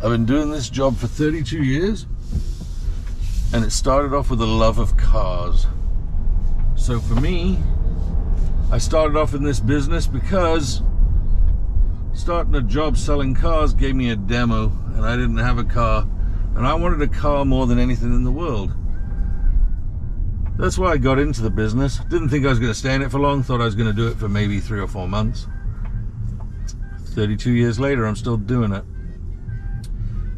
I've been doing this job for 32 years, and it started off with a love of cars. So for me, I started off in this business because starting a job selling cars gave me a demo, and I didn't have a car, and I wanted a car more than anything in the world. That's why I got into the business. Didn't think I was going to stay in it for long, thought I was going to do it for maybe 3 or 4 months. 32 years later, I'm still doing it.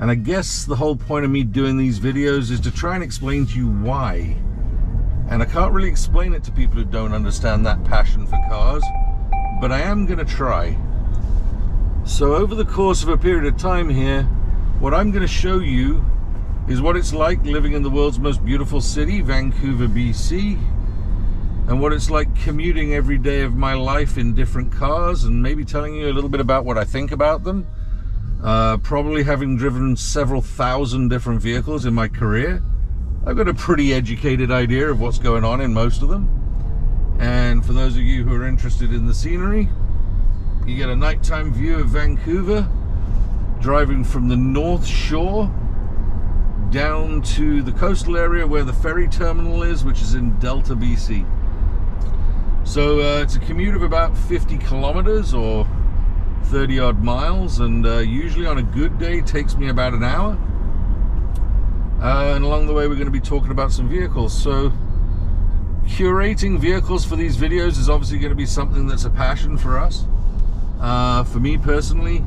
And I guess the whole point of me doing these videos is to try and explain to you why. And I can't really explain it to people who don't understand that passion for cars, but I am going to try. So over the course of a period of time here, what I'm going to show you is what it's like living in the world's most beautiful city, Vancouver, BC, and what it's like commuting every day of my life in different cars, and maybe telling you a little bit about what I think about them. Probably having driven several thousand different vehicles in my career, I've got a pretty educated idea of what's going on in most of them. And for those of you who are interested in the scenery, you get a nighttime view of Vancouver, driving from the North Shore down to the coastal area where the ferry terminal is, which is in Delta, BC. So it's a commute of about 50 kilometers or 30 odd miles, and usually on a good day takes me about an hour. And along the way we're going to be talking about some vehicles. So curating vehicles for these videos is obviously going to be something that's a passion for us. For me personally,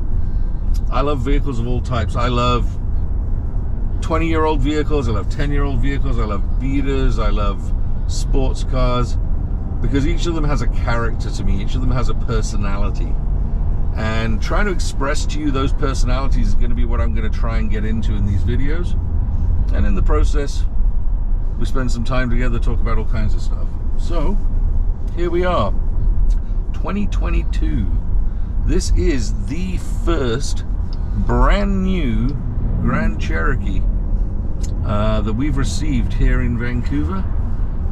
I love vehicles of all types. I love 20-year-old vehicles, I love 10-year-old vehicles, I love beaters, I love sports cars, because each of them has a character to me, each of them has a personality. And trying to express to you those personalities is going to be what I'm going to try and get into in these videos. And in the process, we spend some time together, talk about all kinds of stuff. So, here we are, 2022. This is the first brand new Grand Cherokee that we've received here in Vancouver.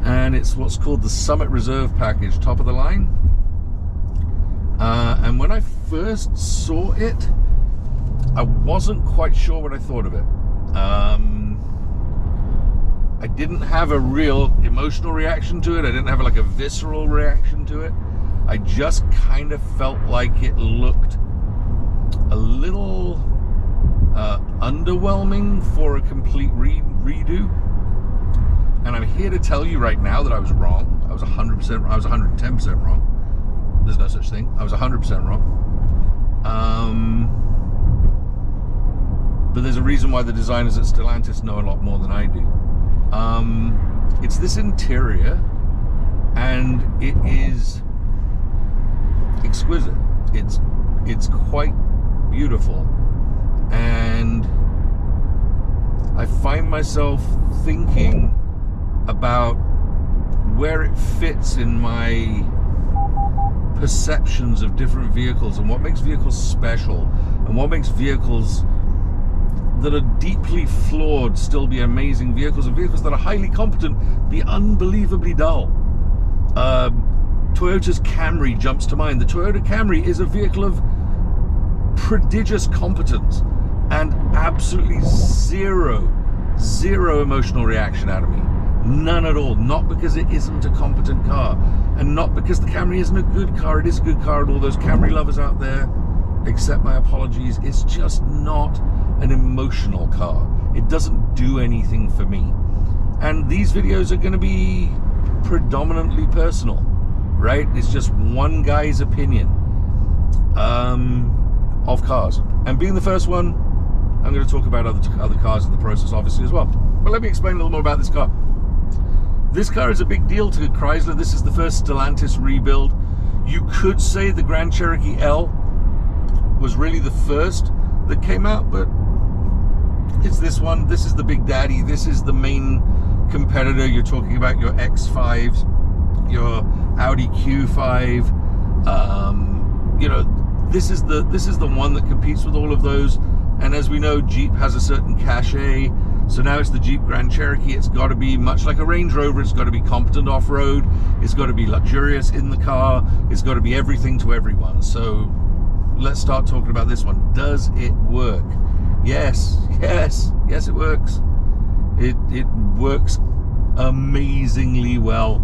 And it's what's called the Summit Reserve package, top of the line. And when I first saw it, I wasn't quite sure what I thought of it. I didn't have a real emotional reaction to it. I didn't have like a visceral reaction to it. I just kind of felt like it looked a little underwhelming for a complete redo. And I'm here to tell you right now that I was wrong. I was 100%, I was 110% wrong. There's no such thing. I was 100% wrong. But there's a reason why the designers at Stellantis know a lot more than I do. It's this interior, and it is exquisite. It's quite beautiful, and I find myself thinking about where it fits in my perceptions of different vehicles, and what makes vehicles special, and what makes vehicles that are deeply flawed still be amazing vehicles, and vehicles that are highly competent be unbelievably dull. Toyota's Camry jumps to mind. The Toyota Camry is a vehicle of prodigious competence and absolutely zero emotional reaction out of me. None at all. Not because it isn't a competent car, and not because the Camry isn't a good car. It is a good car, and all those Camry lovers out there, accept my apologies. It's just not an emotional car. It doesn't do anything for me. And these videos are going to be predominantly personal, right? It's just one guy's opinion of cars. And being the first one, I'm going to talk about other cars in the process, obviously, as well. But let me explain a little more about this car. This car is a big deal to Chrysler. This is the first Stellantis rebuild. You could say the Grand Cherokee L was really the first that came out, but it's this one. This is the big daddy. This is the main competitor. You're talking about your X5s, your Audi Q5. You know, this is the one that competes with all of those. And as we know, Jeep has a certain cachet. So now it's the Jeep Grand Cherokee. It's got to be much like a Range Rover. It's got to be competent off-road. It's got to be luxurious in the car. It's got to be everything to everyone. So let's start talking about this one. Does it work? Yes, it works. It works amazingly well.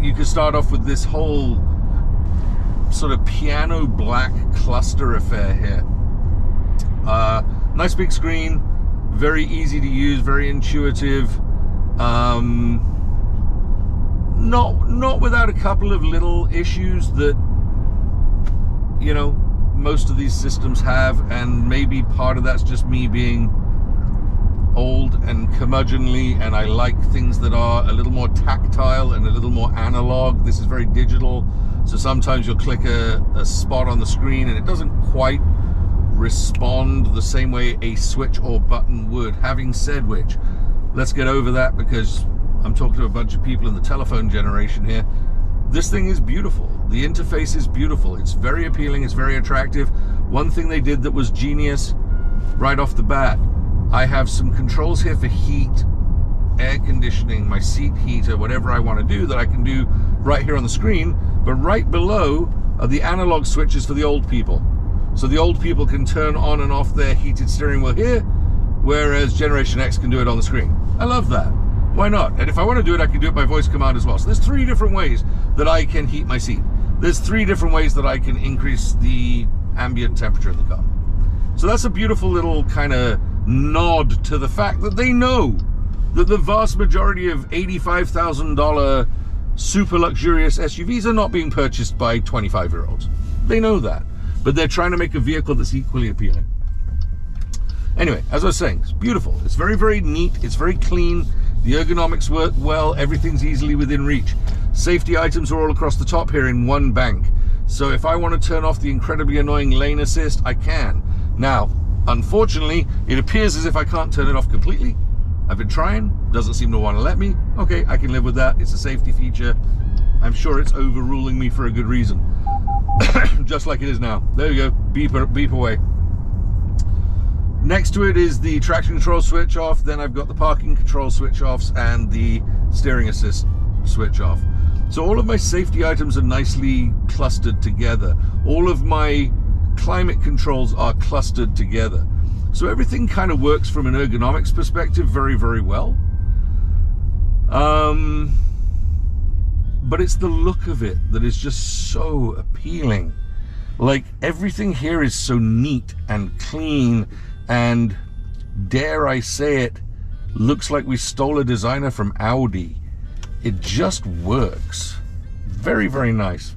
You can start off with this whole sort of piano black cluster affair here. Nice big screen, very easy to use, very intuitive. Not without a couple of little issues that, you know, most of these systems have, and maybe part of that's just me being old and curmudgeonly, and I like things that are a little more tactile and a little more analog. This is very digital, so sometimes you'll click a spot on the screen and it doesn't quite respond the same way a switch or button would. Having said which, let's get over that, because I'm talking to a bunch of people in the telephone generation here. This thing is beautiful. The interface is beautiful. It's very appealing. It's very attractive. One thing they did that was genius right off the bat, I have some controls here for heat, air conditioning, my seat heater, whatever I want to do that I can do right here on the screen. But right below are the analog switches for the old people. So the old people can turn on and off their heated steering wheel here, whereas Generation X can do it on the screen. I love that. Why not? And if I want to do it, I can do it by voice command as well. So there's 3 different ways that I can heat my seat. There's 3 different ways that I can increase the ambient temperature in the car. So that's a beautiful little kind of nod to the fact that they know that the vast majority of $85,000 super luxurious SUVs are not being purchased by 25-year-olds. They know that. But they're trying to make a vehicle that's equally appealing. Anyway, as I was saying, it's beautiful. It's very, very neat. It's very clean. The ergonomics work well. Everything's easily within reach. Safety items are all across the top here in one bank. So if I want to turn off the incredibly annoying lane assist, I can. Now, unfortunately, it appears as if I can't turn it off completely. I've been trying. Doesn't seem to want to let me. Okay, I can live with that. It's a safety feature. I'm sure it's overruling me for a good reason. Just like it is now. There you go. Beep away. Next to it is the traction control switch off. Then I've got the parking control switch offs and the steering assist switch off. So all of my safety items are nicely clustered together. All of my climate controls are clustered together. So everything kind of works from an ergonomics perspective very, very well. But it's the look of it that is just so appealing. Like, everything here is so neat and clean, and dare I say it, looks like we stole a designer from Audi. It just works. Very, very nice.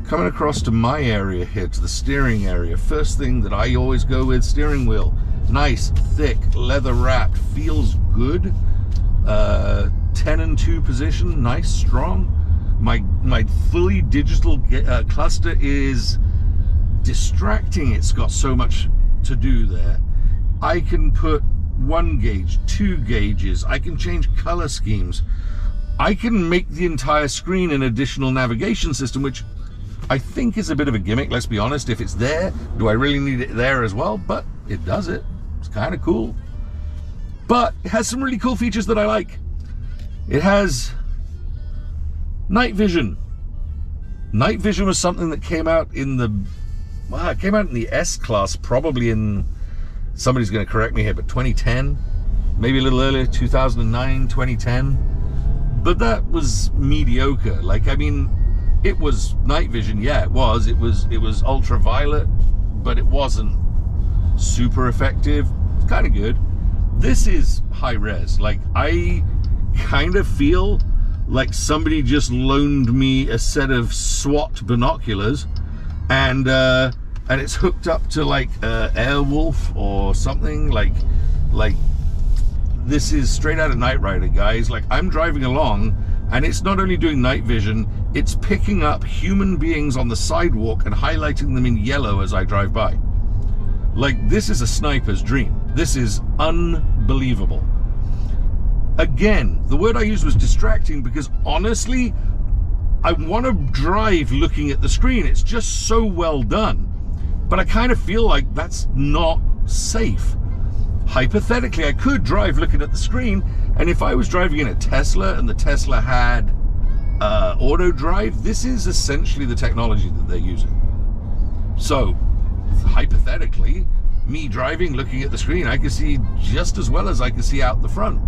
Coming across to my area here, to the steering area. First thing that I always go with, steering wheel. Nice, thick, leather wrapped, feels good. 10 and 2 position, nice, strong. My fully digital cluster is distracting. It's got so much to do there. I can put 1 gauge, 2 gauges. I can change color schemes. I can make the entire screen an additional navigation system, which I think is a bit of a gimmick, let's be honest. If it's there, do I really need it there as well? But it does it. It's kind of cool. But it has some really cool features that I like. It has night vision. Night vision was something that came out in the, well, it came out in the S-Class, probably in, somebody's going to correct me here, but 2010, maybe a little earlier, 2009, 2010. But that was mediocre. Like, I mean, it was night vision, yeah, it was ultraviolet, but it wasn't super effective. It's kind of good. This is high res. Like, I kind of feel like somebody just loaned me a set of SWAT binoculars, and it's hooked up to like Airwolf or something. Like this is straight out of Knight Rider, guys. Like, I'm driving along, and it's not only doing night vision, it's picking up human beings on the sidewalk and highlighting them in yellow as I drive by. Like, this is a sniper's dream. This is unbelievable. Again, the word I used was distracting, because honestly, I want to drive looking at the screen. It's just so well done. But I kind of feel like that's not safe. Hypothetically, I could drive looking at the screen, and if I was driving in a Tesla and the Tesla had auto drive, this is essentially the technology that they're using. So hypothetically, me driving, looking at the screen, I can see just as well as I can see out the front.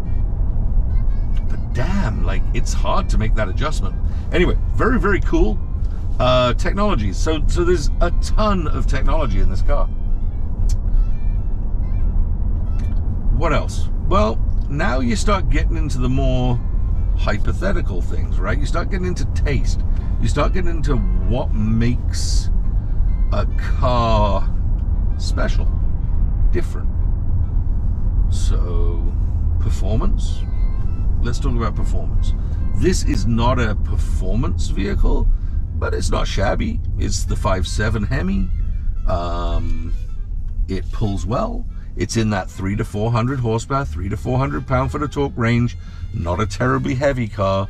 But damn, like, it's hard to make that adjustment. Anyway, very, very cool technology. So there's a ton of technology in this car. What else? Well, now you start getting into the more hypothetical things, right? You start getting into taste. You start getting into what makes a car special, different. So, performance. Let's talk about performance. This is not a performance vehicle, but it's not shabby. It's the 5.7 Hemi. It pulls well. It's in that 300 to 400 horsepower, 300 to 400 pound-foot of torque range. Not a terribly heavy car.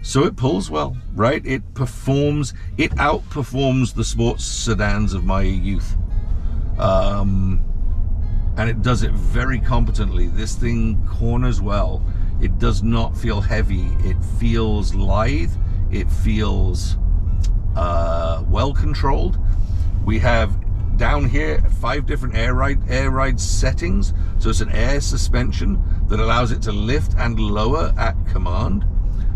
So it pulls well, right? It performs, it outperforms the sports sedans of my youth. And it does it very competently. This thing corners well. It does not feel heavy. It feels lithe. It feels well controlled. We have down here 5 different air ride settings. So it's an air suspension that allows it to lift and lower at command.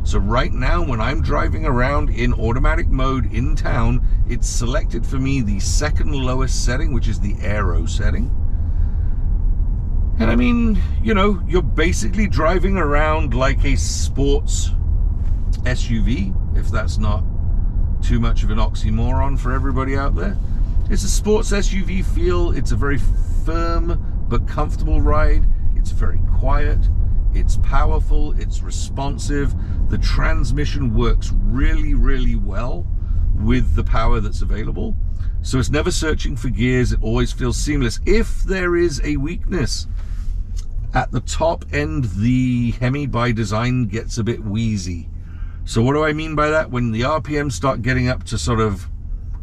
So right now, when I'm driving around in automatic mode in town, it's selected for me the second lowest setting, which is the aero setting. And I mean, you know, you're basically driving around like a sports SUV, if that's not too much of an oxymoron for everybody out there. It's a sports SUV feel. It's a very firm but comfortable ride. It's very quiet. It's powerful. It's responsive. The transmission works really, really well with the power that's available. So it's never searching for gears. It always feels seamless. If there is a weakness at the top end, the Hemi by design gets a bit wheezy. So what do I mean by that? When the RPMs start getting up to sort of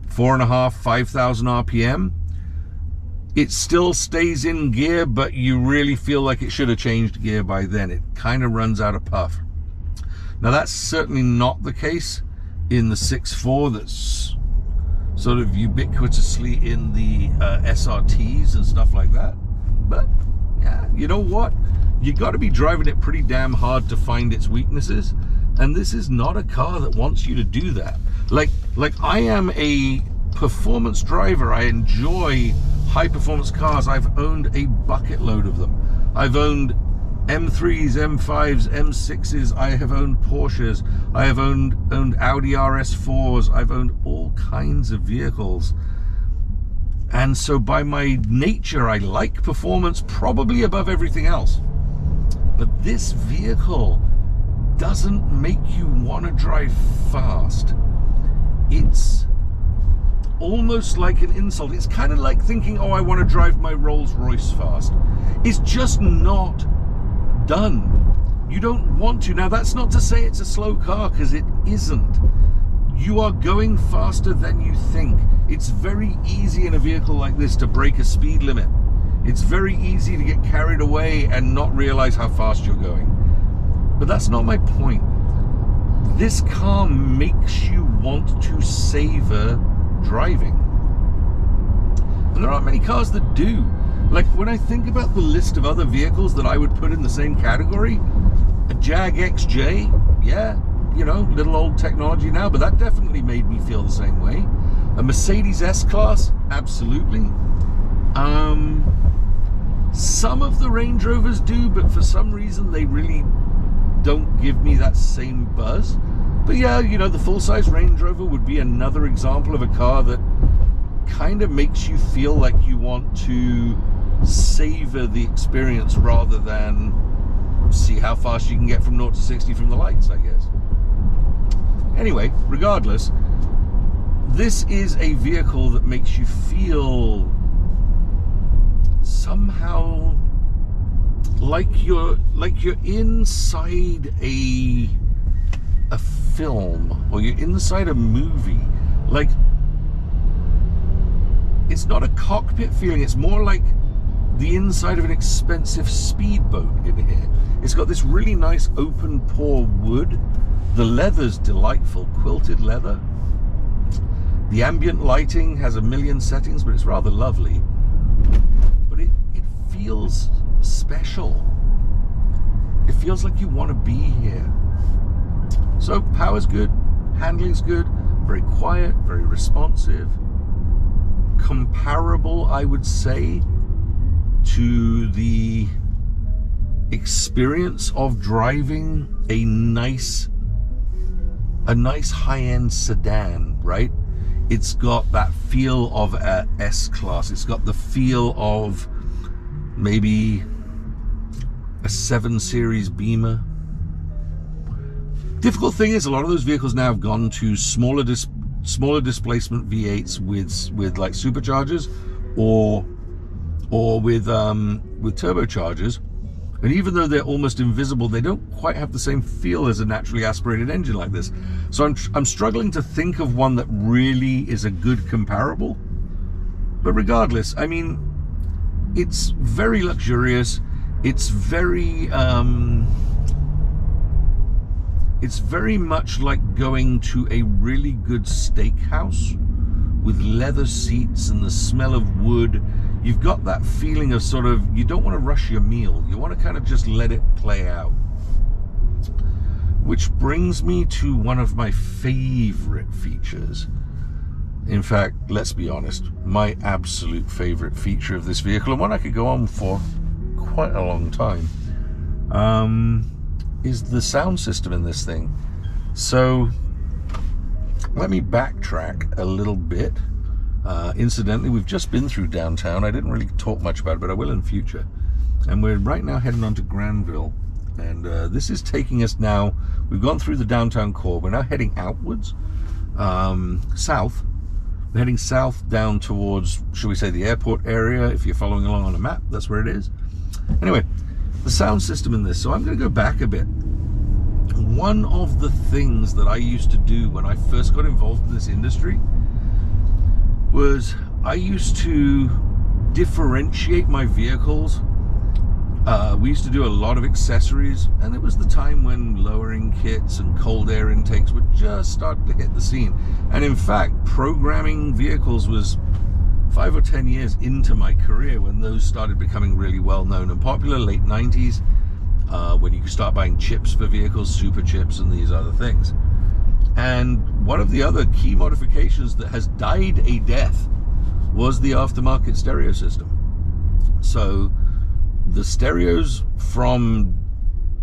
4.5, 5,000 RPM, it still stays in gear, but you really feel like it should have changed gear by then. It kind of runs out of puff. Now that's certainly not the case in the 6.4 that's sort of ubiquitously in the SRTs and stuff like that. But yeah, you know what? You got to be driving it pretty damn hard to find its weaknesses. And this is not a car that wants you to do that. Like I am a performance driver. I enjoy high performance cars. I've owned a bucket load of them. I've owned M3s, M5s, M6s. I have owned Porsches. I have owned Audi RS4s. I've owned all kinds of vehicles. And so by my nature, I like performance probably above everything else. But this vehicle doesn't make you want to drive fast. It's almost like an insult. It's kind of like thinking, oh, I want to drive my Rolls Royce fast. It's just not done. You don't want to. Now, that's not to say it's a slow car, because it isn't. You are going faster than you think. It's very easy in a vehicle like this to break a speed limit. It's very easy to get carried away and not realize how fast you're going. But that's not my point. This car makes you want to savor driving. And there aren't many cars that do. Like, when I think about the list of other vehicles that I would put in the same category, a Jag XJ, yeah, you know, little old technology now, but that definitely made me feel the same way. A Mercedes S-Class, absolutely. Some of the Range Rovers do, but for some reason they really don't give me that same buzz. But yeah, you know, the full-size Range Rover would be another example of a car that kind of makes you feel like you want to savor the experience rather than see how fast you can get from 0 to 60 from the lights, I guess. Anyway, regardless, this is a vehicle that makes you feel somehow like you're inside a film, or you're inside a movie. Like, it's not a cockpit feeling, it's more like the inside of an expensive speedboat in here. It's got this really nice open pore wood. The leather's delightful, quilted leather. The ambient lighting has a million settings, but it's rather lovely. But it feels special. It feels like you want to be here. So power's good, handling's good, very quiet, very responsive. Comparable, I would say, to the experience of driving a nice high-end sedan, right? It's got that feel of a S-Class. It's got the feel of maybe a 7 Series Beamer. Difficult thing is, a lot of those vehicles now have gone to smaller displacement V8s with like superchargers or with turbochargers. And even though they're almost invisible, they don't quite have the same feel as a naturally aspirated engine like this. So I'm struggling to think of one that really is a good comparable. But regardless, I mean, it's very luxurious. It's very much like going to a really good steakhouse with leather seats and the smell of wood. You've got that feeling of sort of, you don't want to rush your meal. You want to kind of just let it play out. Which brings me to one of my favorite features. In fact, let's be honest, my absolute favorite feature of this vehicle, and one I could go on for quite a long time, is the sound system in this thing. So let me backtrack a little bit. Incidentally, we've just been through downtown. I didn't really talk much about it, but I will in future. And we're right now heading on to Granville. And this is taking us now, we've gone through the downtown core. We're now heading outwards, south. We're heading south down towards, shall we say, the airport area. If you're following along on a map, that's where it is. Anyway, the sound system in this. So I'm going to go back a bit. One of the things that I used to do when I first got involved in this industry was I used to differentiate my vehicles. We used to do a lot of accessories, and it was the time when lowering kits and cold air intakes would just start to hit the scene. And in fact, programming vehicles was 5 or 10 years into my career when those started becoming really well known and popular, late 90s, when you could start buying chips for vehicles, super chips and these other things. And one of the other key modifications that has died a death was the aftermarket stereo system. So the stereos from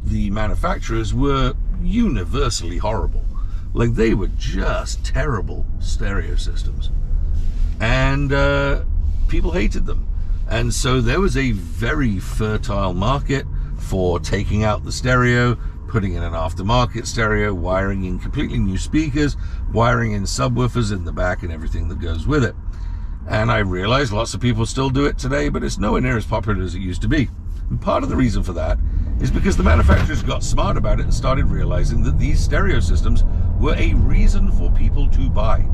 the manufacturers were universally horrible. Like, they were just terrible stereo systems. And people hated them. And so there was a very fertile market for taking out the stereo, putting in an aftermarket stereo, wiring in completely new speakers, wiring in subwoofers in the back and everything that goes with it. And I realize lots of people still do it today, but it's nowhere near as popular as it used to be. And part of the reason for that is because the manufacturers got smart about it and started realizing that these stereo systems were a reason for people to buy.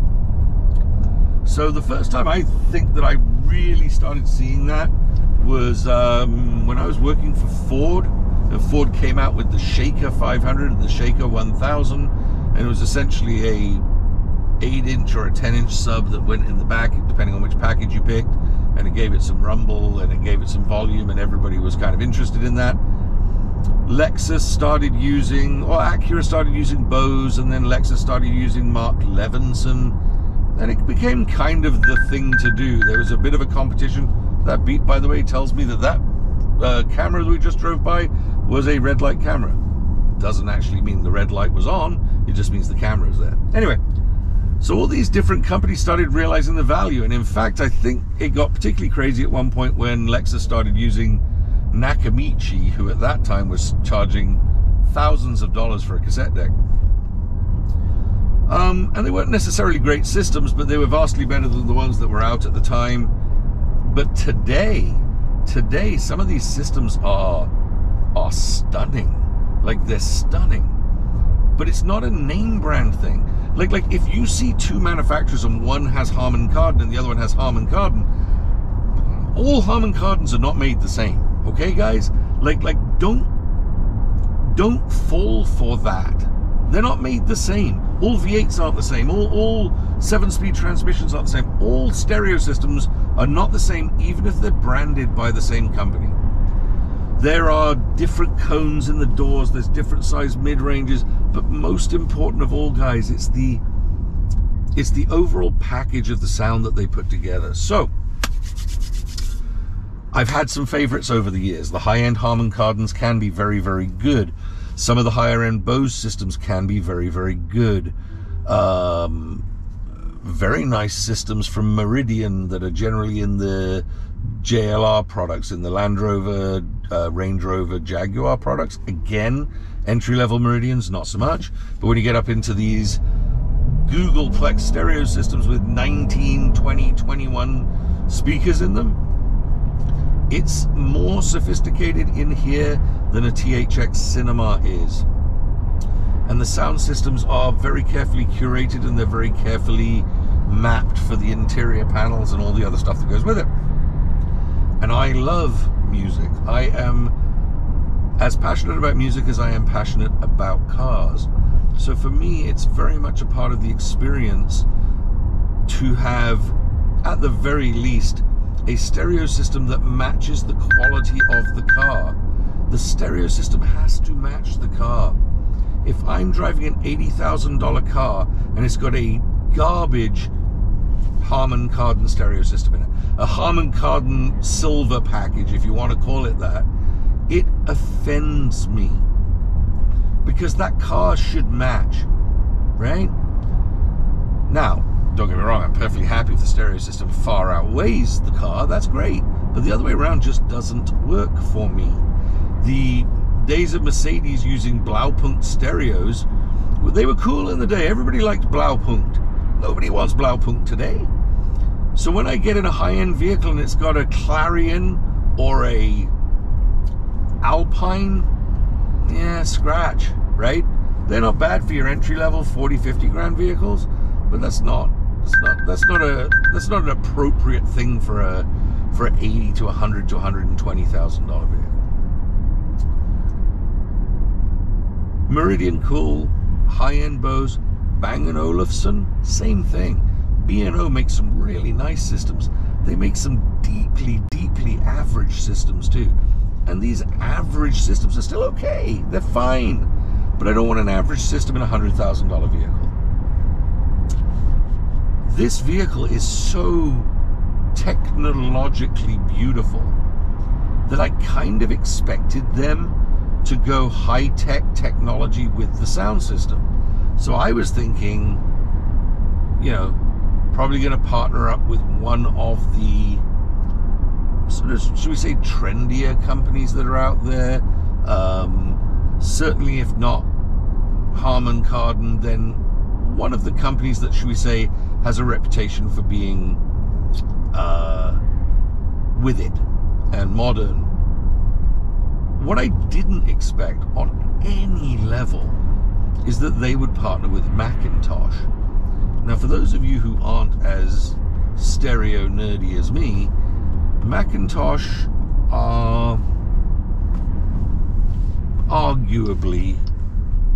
So the first time I think that I really started seeing that was when I was working for Ford. And Ford came out with the Shaker 500 and the Shaker 1000, and it was essentially a 8-inch or a 10-inch sub that went in the back, depending on which package you picked, and it gave it some rumble and it gave it some volume, and everybody was kind of interested in that. Lexus started using, or Acura started using Bose, and then Lexus started using Mark Levinson, and it became kind of the thing to do. There was a bit of a competition. That beep, by the way, tells me that that camera that we just drove by was a red light camera. Doesn't actually mean the red light was on, it just means the camera was there. Anyway, so all these different companies started realizing the value, and in fact I think it got particularly crazy at one point when Lexus started using Nakamichi, who at that time was charging thousands of dollars for a cassette deck. And they weren't necessarily great systems, but they were vastly better than the ones that were out at the time. But today some of these systems are stunning. Like, they're stunning. But it's not a name brand thing. Like if you see two manufacturers and one has Harman Kardon and the other one has Harman Kardon, all Harman Kardons are not made the same. Okay, guys? Like don't fall for that. They're not made the same. All V8s aren't the same. All 7-speed transmissions aren't the same. All stereo systems are not the same, even if they're branded by the same company. There are different cones in the doors, there's different size mid-ranges, but most important of all, guys, it's the overall package of the sound that they put together. So, I've had some favorites over the years. The high-end Harman Kardons can be very, very good. Some of the higher-end Bose systems can be very, very good. Very nice systems from Meridian that are generally in the JLR products, in the Land Rover, Range Rover, Jaguar products. Again, entry-level Meridians, not so much. But when you get up into these Googleplex stereo systems with 19, 20, 21 speakers in them, it's more sophisticated in here than a THX Cinema is. And the sound systems are very carefully curated, and they're very carefully mapped for the interior panels and all the other stuff that goes with it. And I love music. I am as passionate about music as I am passionate about cars. So for me, it's very much a part of the experience to have, at the very least, a stereo system that matches the quality of the car. The stereo system has to match the car. If I'm driving an $80,000 car and it's got a garbage Harman Kardon stereo system in it, a Harman Kardon silver package, if you want to call it that, it offends me. Because that car should match, right? Now, don't get me wrong, I'm perfectly happy if the stereo system far outweighs the car, that's great. But the other way around just doesn't work for me. The days of Mercedes using Blaupunkt stereos, they were cool in the day. Everybody liked Blaupunkt. Nobody wants Blaupunkt today. So when I get in a high-end vehicle and it's got a Clarion or a Alpine, yeah, scratch, right? They're not bad for your entry-level 40, 50 grand vehicles, but that's not an appropriate thing for a $80 to $100 to $120,000 vehicle. Meridian, cool. High-end Bose. Bang & Olufsen, same thing. B&O makes some really nice systems. They make some deeply, deeply average systems too. And these average systems are still okay. They're fine. But I don't want an average system in a $100,000 vehicle. This vehicle is so technologically beautiful that I kind of expected them to go high-tech technology with the sound system. So I was thinking, you know, probably going to partner up with one of the sort of, should we say, trendier companies that are out there. Certainly, if not Harman Kardon, then one of the companies that, should we say, has a reputation for being with it and modern. What I didn't expect on any level is that they would partner with Macintosh. Now, for those of you who aren't as stereo nerdy as me, Macintosh are arguably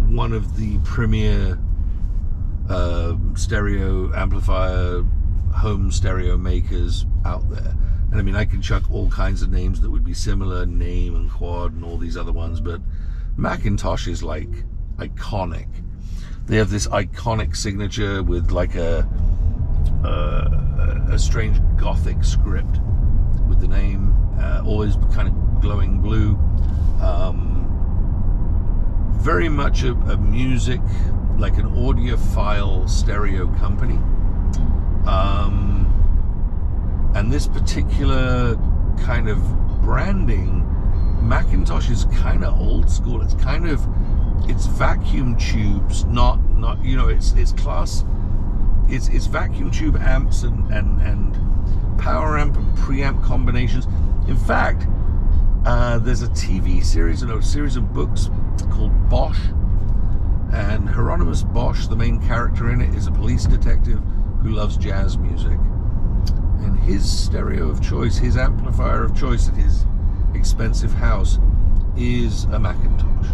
one of the premier stereo amplifier home stereo makers out there. And I mean, I can chuck all kinds of names that would be similar, Name and Quad and all these other ones, but Macintosh is like iconic. They have this iconic signature with like a strange gothic script with the name, always kind of glowing blue. Very much a music, like an audiophile stereo company. And this particular kind of branding, Macintosh is kind of old school. It's kind of, it's vacuum tubes, not you know, it's class, it's vacuum tube amps and power amp and preamp combinations. In fact, there's a TV series and a series of books called Bosch, and Hieronymus Bosch, the main character in it, is a police detective who loves jazz music. And his stereo of choice, his amplifier of choice at his expensive house is a Macintosh,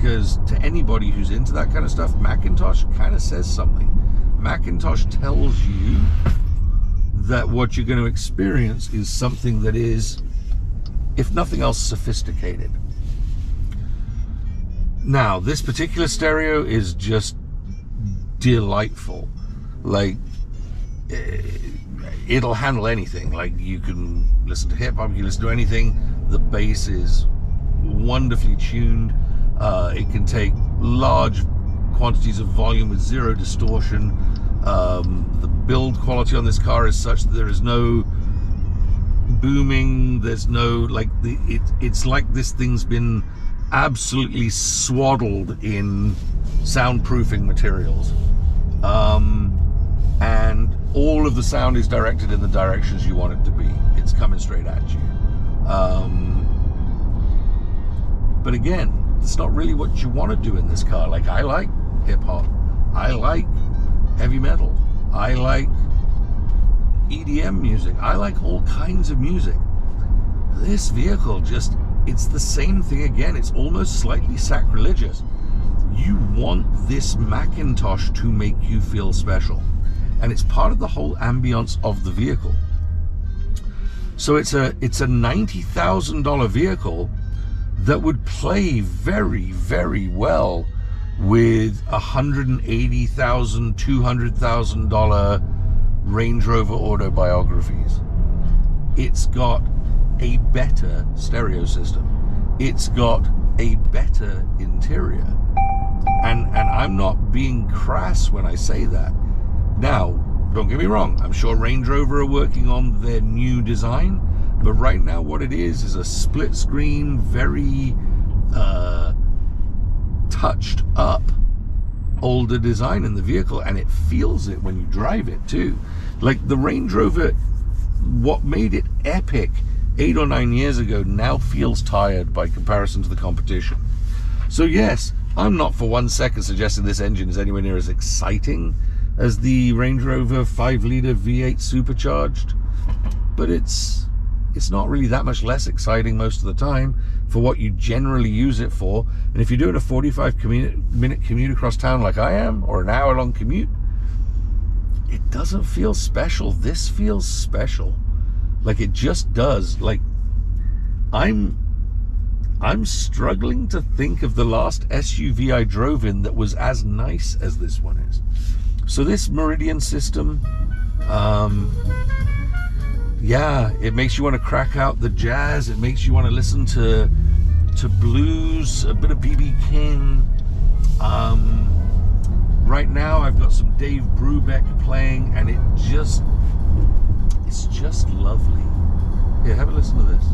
because to anybody who's into that kind of stuff, Macintosh kind of says something. Macintosh tells you that what you're going to experience is something that is, if nothing else, sophisticated. Now, this particular stereo is just delightful. Like, it'll handle anything. Like, you can listen to hip hop, you can listen to anything. The bass is wonderfully tuned. It can take large quantities of volume with zero distortion. The build quality on this car is such that there is no booming, there's no, like, it's like this thing's been absolutely swaddled in soundproofing materials. And all of the sound is directed in the directions you want it to be. It's coming straight at you. But again, it's not really what you want to do in this car. Like, I like hip-hop. I like heavy metal. I like EDM music. I like all kinds of music. This vehicle just, it's the same thing again. It's almost slightly sacrilegious. You want this Macintosh to make you feel special. And it's part of the whole ambience of the vehicle. So it's a $90,000 vehicle that would play very, very well with $180,000, $200,000 Range Rover autobiographies. It's got a better stereo system. It's got a better interior. And I'm not being crass when I say that. Now, don't get me wrong, I'm sure Range Rover are working on their new design, but right now what it is a split screen, very touched up older design in the vehicle, and it feels it when you drive it too. Like the Range Rover, what made it epic 8 or 9 years ago now feels tired by comparison to the competition. So yes, I'm not for 1 second suggesting this engine is anywhere near as exciting as the Range Rover 5-liter V8 supercharged, but it's not really that much less exciting most of the time for what you generally use it for. And if you're doing a 45-minute commute across town like I am, or an hour-long commute, it doesn't feel special. This feels special. Like, it just does. Like, I'm struggling to think of the last SUV I drove in that was as nice as this one is. So this Meridian system, yeah, it makes you want to crack out the jazz. It makes you want to listen to blues, a bit of B.B. King. Right now I've got some Dave Brubeck playing, and it's just lovely. Here, have a listen to this.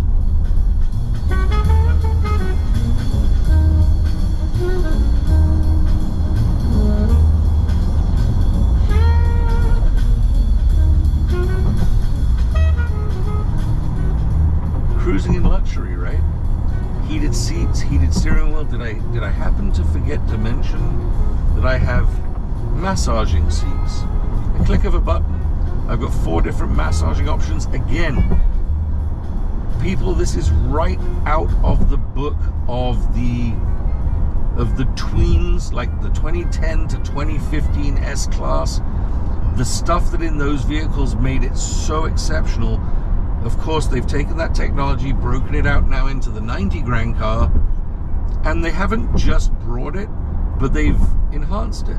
Cruising in luxury, right? Heated seats, heated steering wheel. Did I happen to forget to mention that I have massaging seats? A click of a button, I've got 4 different massaging options. Again, people, this is right out of the book of the tweens, like the 2010 to 2015 S-Class. The stuff that in those vehicles made it so exceptional. Of course, they've taken that technology, broken it out now into the 90 grand car, and they haven't just brought it, but they've enhanced it.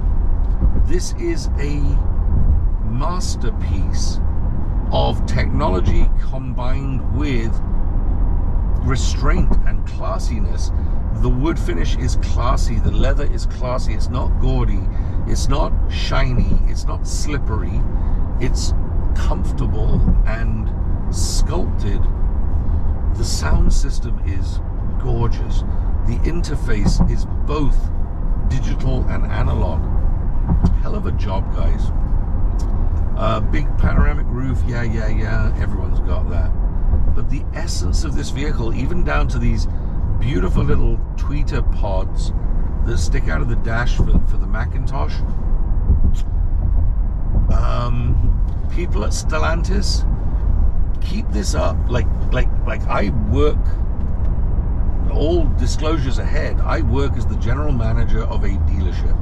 This is a masterpiece of technology combined with restraint and classiness. The wood finish is classy, the leather is classy, it's not gaudy, it's not shiny, it's not slippery, it's comfortable and sculpted. The sound system is gorgeous. The interface is both digital and analog. Hell of a job, guys. Big panoramic roof, yeah, everyone's got that. But the essence of this vehicle, even down to these beautiful little tweeter pods that stick out of the dash for the Macintosh. People at Stellantis, keep this up. Like I work all disclosures ahead, I work as the general manager of a dealership,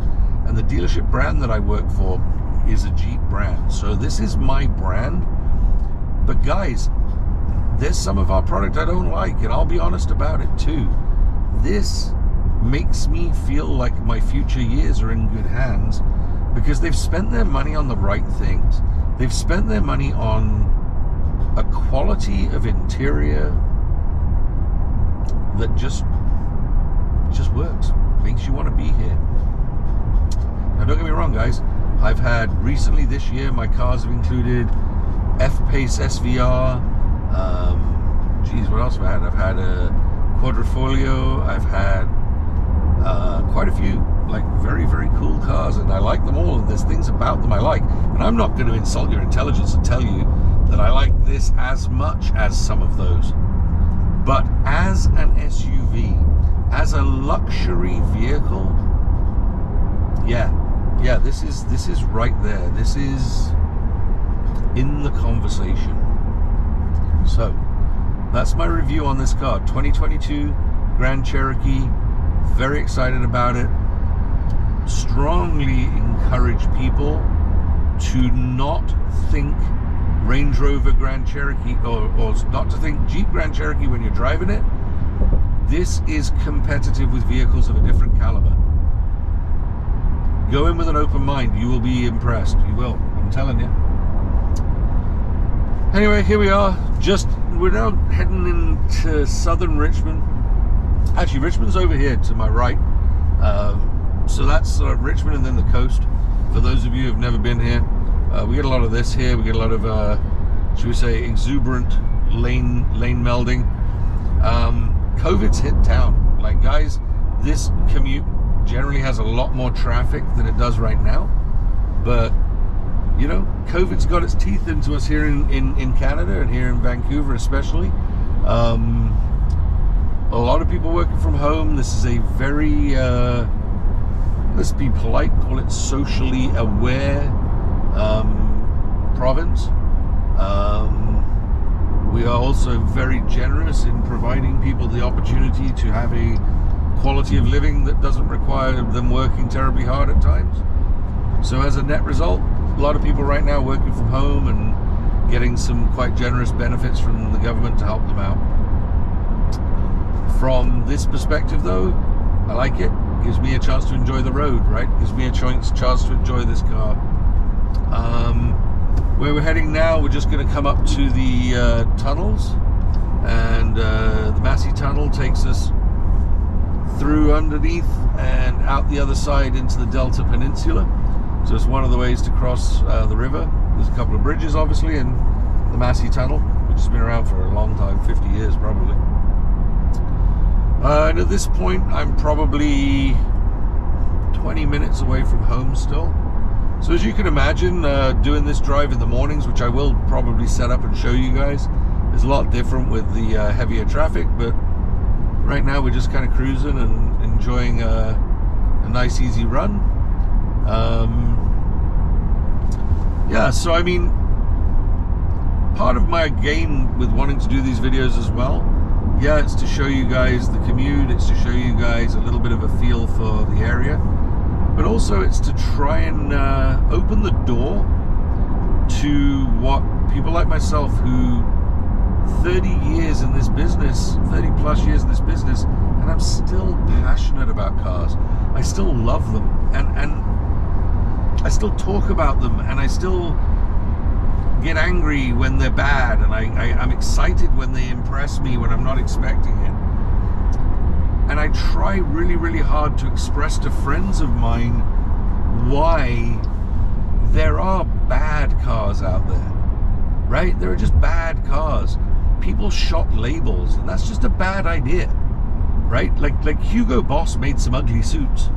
and the dealership brand that I work for is a Jeep brand. So this is my brand. But guys, there's some of our product I don't like, and I'll be honest about it too. This makes me feel like my future years are in good hands, because they've spent their money on the right things. They've spent their money on a quality of interior that just works, makes you want to be here. Now don't get me wrong, guys, I've had recently this year, my cars have included F-Pace SVR, geez, what else have I had? I've had a Quadrifoglio, I've had quite a few, like, very, very cool cars, and I like them all, and there's things about them I like, and I'm not going to insult your intelligence and tell you that I like this as much as some of those. But as an SUV, as a luxury vehicle, yeah, this is right there. This is in the conversation. So that's my review on this car, 2022 Grand Cherokee. Very excited about it. Strongly encourage people to not think Range Rover Grand Cherokee, or not to think Jeep Grand Cherokee when you're driving it. This is competitive with vehicles of a different caliber. Go in with an open mind. You will be impressed. You will. I'm telling you. Anyway, here we are. We're now heading into southern Richmond. Actually, Richmond's over here to my right. So that's Richmond and then the coast. For those of you who've never been here, we get a lot of this here. We get a lot of, should we say, exuberant lane melding. COVID's hit town. Like, guys, this commute generally has a lot more traffic than it does right now. But, you know, COVID's got its teeth into us here in Canada, and here in Vancouver especially. A lot of people working from home. This is a very, let's be polite, call it socially aware province. We are also very generous in providing people the opportunity to have a quality of living that doesn't require them working terribly hard at times. So as a net result, a lot of people right now working from home and getting some quite generous benefits from the government to help them out. From this perspective though, I like it. Gives me a chance to enjoy the road, right? Gives me a chance to enjoy this car. Where we're heading now, we're just going to come up to the tunnels, and the Massey Tunnel takes us through underneath and out the other side into the Delta Peninsula. So it's one of the ways to cross the river. There's a couple of bridges obviously, and the Massey Tunnel, which has been around for a long time, 50 years probably. And at this point I'm probably 20 minutes away from home still. So as you can imagine, doing this drive in the mornings, which I will probably set up and show you guys, is a lot different with the heavier traffic. But right now we're just kind of cruising and enjoying a nice easy run. Yeah, so I mean, part of my game with wanting to do these videos as well, yeah, it's to show you guys the commute, it's to show you guys a little bit of a feel for the area, but also it's to try and open the door to what people like myself who 30 years in this business, 30 plus years in this business, and I'm still passionate about cars. I still love them, and I still talk about them, and I still get angry when they're bad, and I'm excited when they impress me when I'm not expecting it. And I try really, really hard to express to friends of mine why there are bad cars out there, right? There are just bad cars. People shop labels, and that's just a bad idea, right? Like Hugo Boss made some ugly suits.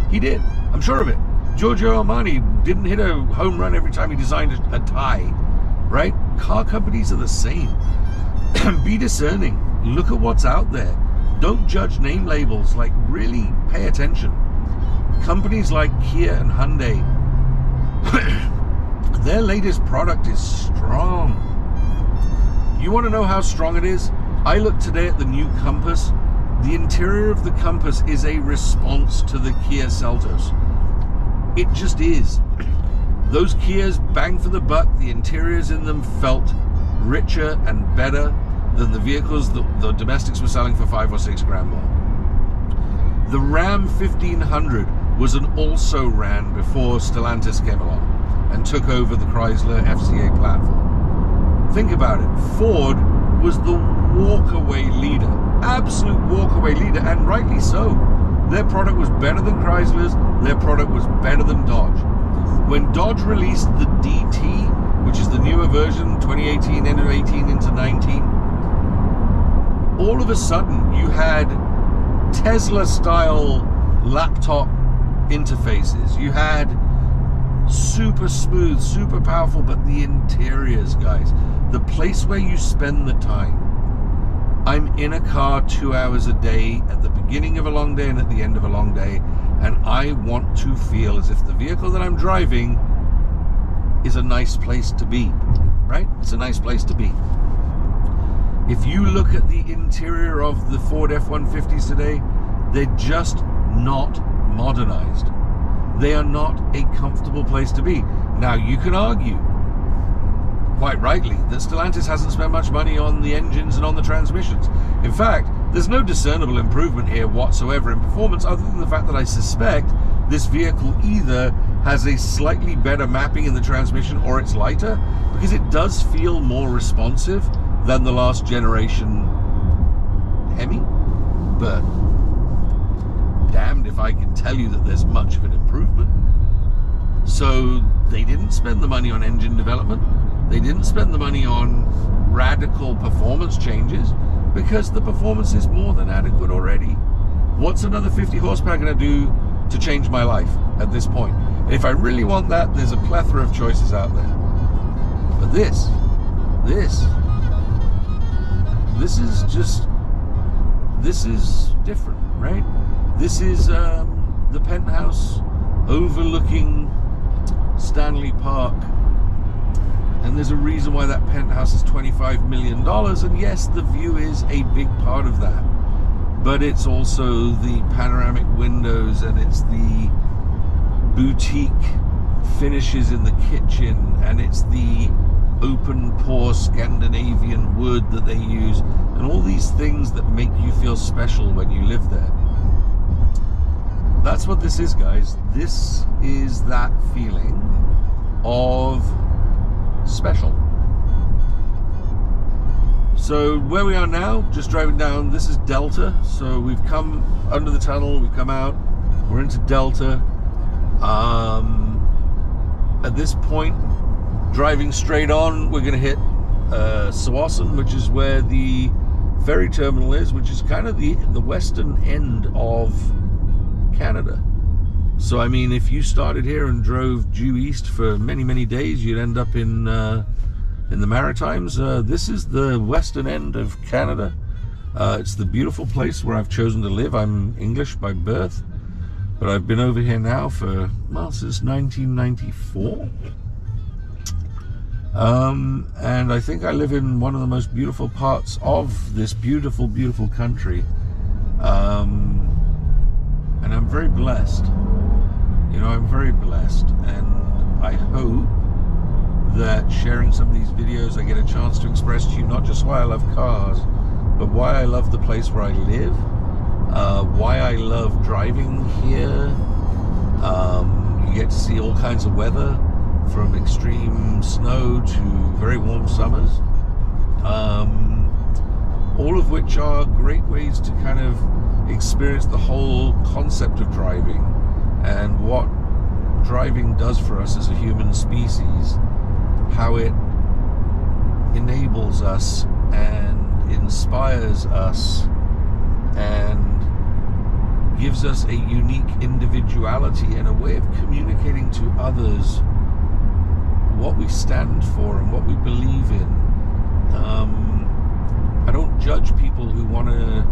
He did, I'm sure of it. Giorgio Armani didn't hit a home run every time he designed a tie, right? Car companies are the same. Be discerning. Look at what's out there. Don't judge name labels. Like, really pay attention. Companies like Kia and Hyundai, their latest product is strong. You want to know how strong it is? I looked today at the new Compass. The interior of the Compass is a response to the Kia Seltos. It just is. Those Kias, bang for the buck, the interiors in them felt richer and better than the vehicles that the domestics were selling for $5 or $6 grand more. The Ram 1500 was an also-ran before Stellantis came along and took over the Chrysler FCA platform. Think about it. Ford was the walk-away leader, absolute walk-away leader, and rightly so. Their product was better than Chrysler's, their product was better than Dodge. When Dodge released the DT, which is the newer version, 2018, end of 18 into 19, all of a sudden you had Tesla-style laptop interfaces. You had super smooth, super powerful, but the interiors, guys, the place where you spend the time. I'm in a car 2 hours a day at the beginning of a long day and at the end of a long day, and I want to feel as if the vehicle that I'm driving is a nice place to be, right? It's a nice place to be. If you look at the interior of the Ford F-150s today, they're just not modernized. They are not a comfortable place to be. Now, you can argue, quite rightly, that Stellantis hasn't spent much money on the engines and on the transmissions. In fact, there's no discernible improvement here whatsoever in performance, other than the fact that I suspect this vehicle either has a slightly better mapping in the transmission or it's lighter, because it does feel more responsive than the last generation Hemi. But damned if I can tell you that there's much of an improvement. So they didn't spend the money on engine development. They didn't spend the money on radical performance changes, because the performance is more than adequate already. What's another 50 horsepower going to do to change my life at this point? If I really want that, there's a plethora of choices out there. But this is different, right? This is the penthouse overlooking Stanley Park. And there's a reason why that penthouse is $25 million. And yes, the view is a big part of that. But it's also the panoramic windows, and it's the boutique finishes in the kitchen, and it's the open pore Scandinavian wood that they use, and all these things that make you feel special when you live there. That's what this is, guys. This is that feeling of special. So where we are now, just driving down, this is Delta. So we've come under the tunnel, we've come out, we're into Delta. At this point, driving straight on, we're going to hit Tsawwassen, which is where the ferry terminal is, which is kind of the western end of Canada. So I mean, if you started here and drove due east for many, many days, you'd end up in the Maritimes. This is the western end of Canada. It's the beautiful place where I've chosen to live. I'm English by birth, but I've been over here now for, well, since 1994. And I think I live in one of the most beautiful parts of this beautiful, beautiful country. And I'm very blessed. You know, I'm very blessed, and I hope that sharing some of these videos, I get a chance to express to you not just why I love cars, but why I love the place where I live, why I love driving here. You get to see all kinds of weather, from extreme snow to very warm summers, all of which are great ways to kind of experience the whole concept of driving and what driving does for us as a human species, how it enables us and inspires us and gives us a unique individuality and a way of communicating to others what we stand for and what we believe in. I don't judge people who want to,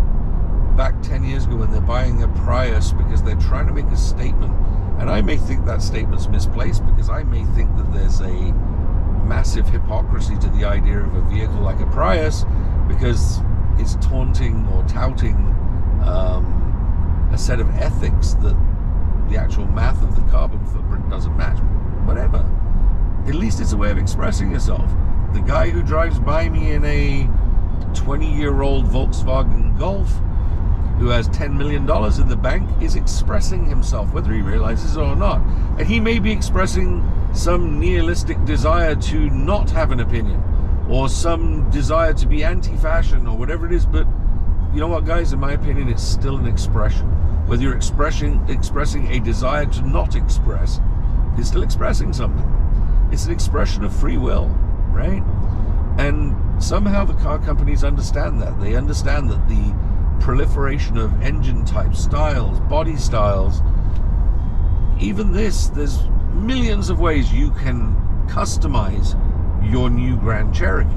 back 10 years ago when they're buying a Prius because they're trying to make a statement, and I may think that statement's misplaced, because I may think that there's a massive hypocrisy to the idea of a vehicle like a Prius, because it's taunting or touting a set of ethics that the actual math of the carbon footprint doesn't match. Whatever. At least it's a way of expressing yourself. The guy who drives by me in a 20-year-old Volkswagen Golf, who has $10 million in the bank, is expressing himself, whether he realizes it or not. And he may be expressing some nihilistic desire to not have an opinion, or some desire to be anti-fashion, or whatever it is. But you know what, guys? In my opinion, it's still an expression. Whether you're expressing a desire to not express, it's still expressing something. It's an expression of free will, right? And somehow the car companies understand that. They understand that the proliferation of engine types, styles, body styles, even this, there's millions of ways you can customize your new Grand Cherokee.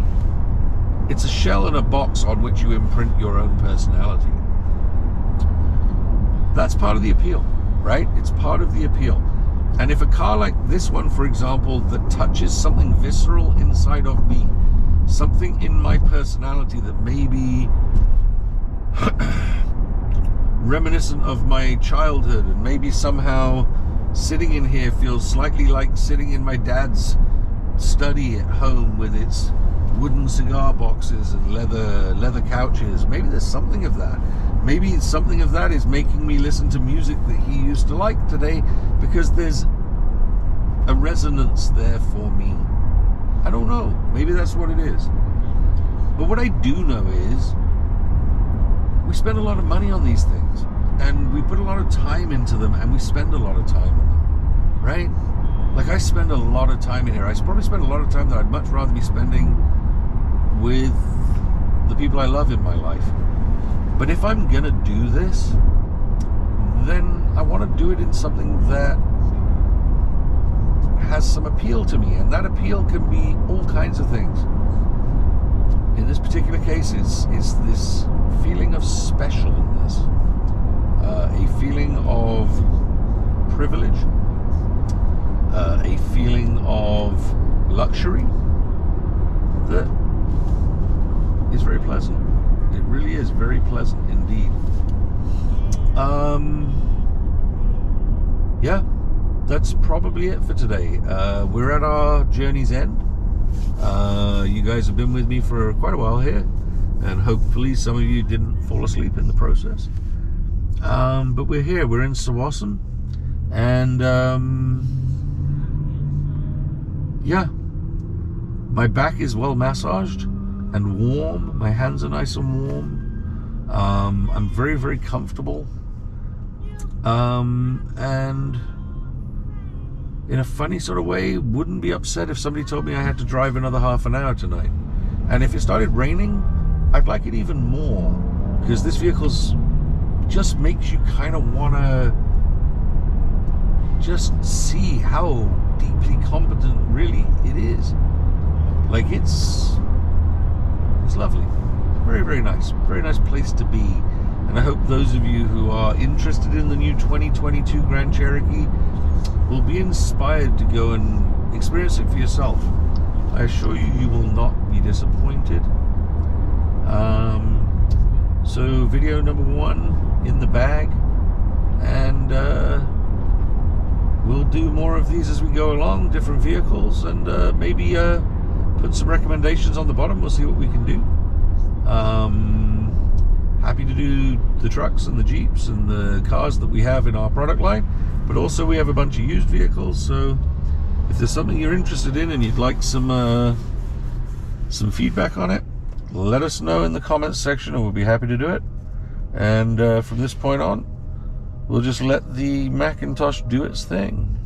It's a shell in a box on which you imprint your own personality. That's part of the appeal, right? It's part of the appeal. And if a car like this one, for example, that touches something visceral inside of me, something in my personality that may be reminiscent of my childhood, and maybe somehow sitting in here feels slightly like sitting in my dad's study at home with its wooden cigar boxes and leather couches. Maybe there's something of that. Maybe something of that is making me listen to music that he used to like today, because there's a resonance there for me. I don't know. Maybe that's what it is. But what I do know is we spend a lot of money on these things, and we put a lot of time into them, and we spend a lot of time on them, right? Like, I spend a lot of time in here. I probably spend a lot of time that I'd much rather be spending with the people I love in my life. But if I'm gonna do this, then I want to do it in something that has some appeal to me, and that appeal can be all kinds of things. In this particular case, it's this feeling of specialness, a feeling of privilege, a feeling of luxury that is very pleasant. It really is very pleasant indeed. Yeah, that's probably it for today. We're at our journey's end. You guys have been with me for quite a while here, and hopefully some of you didn't fall asleep in the process. But we're here. We're in Sawasan, and yeah, my back is well massaged and warm. My hands are nice and warm. I'm very, very comfortable. And in a funny sort of way, wouldn't be upset if somebody told me I had to drive another half an hour tonight. And if it started raining, I'd like it even more, because this vehicle's just makes you kind of want to just see how deeply competent really it is. Like, it's lovely. Very, very nice. Very nice place to be. And I hope those of you who are interested in the new 2022 Grand Cherokee will be inspired to go and experience it for yourself. I assure you, you will not be disappointed. So video number 1 in the bag, and we'll do more of these as we go along, different vehicles, and maybe put some recommendations on the bottom. We'll see what we can do. Happy to do the trucks and the Jeeps and the cars that we have in our product line, but also we have a bunch of used vehicles. So if there's something you're interested in and you'd like some feedback on it, let us know in the comments section, and we'll be happy to do it. And from this point on, we'll just let the Macintosh do its thing.